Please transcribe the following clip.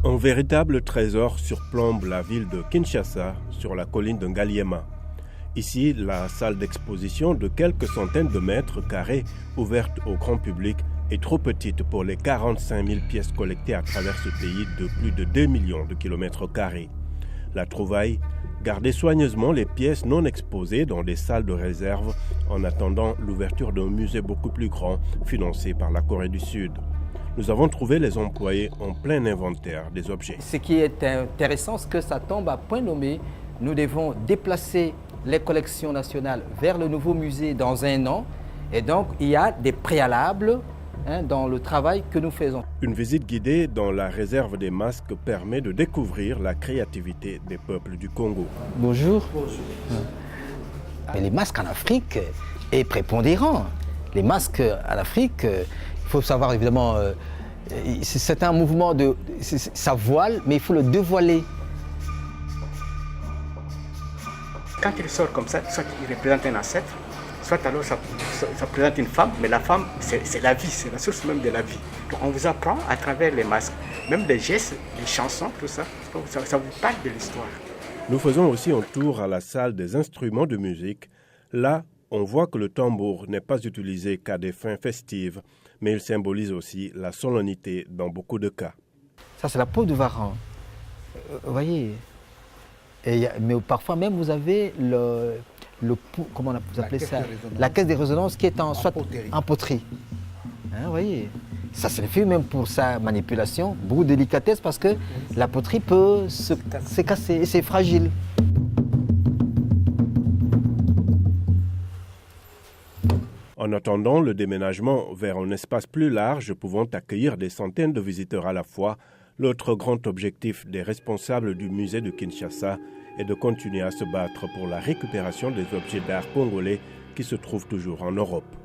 Un véritable trésor surplombe la ville de Kinshasa, sur la colline de Ngaliema. Ici, la salle d'exposition de quelques centaines de mètres carrés, ouverte au grand public, est trop petite pour les 45 000 pièces collectées à travers ce pays de plus de 2 millions de kilomètres carrés. La trouvaille, garder soigneusement les pièces non exposées dans des salles de réserve en attendant l'ouverture d'un musée beaucoup plus grand, financé par la Corée du Sud. Nous avons trouvé les employés en plein inventaire des objets. Ce qui est intéressant, c'est que ça tombe à point nommé. Nous devons déplacer les collections nationales vers le nouveau musée dans 1 an. Et donc, il y a des préalables dans le travail que nous faisons. Une visite guidée dans la réserve des masques permet de découvrir la créativité des peuples du Congo. Bonjour. Bonjour. Mais les masques en Afrique est prépondérant. Les masques en Afrique, il faut savoir évidemment, c'est un mouvement de... ça voile, mais il faut le dévoiler. Quand il sort comme ça, soit il représente un ancêtre, soit alors ça représente une femme, mais la femme, c'est la vie, c'est la source même de la vie. Donc on vous apprend à travers les masques, même les gestes, les chansons, tout ça. Donc ça vous parle de l'histoire. Nous faisons aussi un tour à la salle des instruments de musique. Là, on voit que le tambour n'est pas utilisé qu'à des fins festives, mais il symbolise aussi la solennité dans beaucoup de cas. Ça, c'est la peau de varan. Vous voyez. Mais parfois même, vous avez comment vous appelez ça, la caisse de résonance qui est soit en poterie. Vous voyez. Ça, c'est fait même pour sa manipulation, beaucoup de délicatesse parce que la poterie peut se casser et c'est fragile. En attendant le déménagement vers un espace plus large pouvant accueillir des centaines de visiteurs à la fois, l'autre grand objectif des responsables du musée de Kinshasa est de continuer à se battre pour la récupération des objets d'art congolais qui se trouvent toujours en Europe.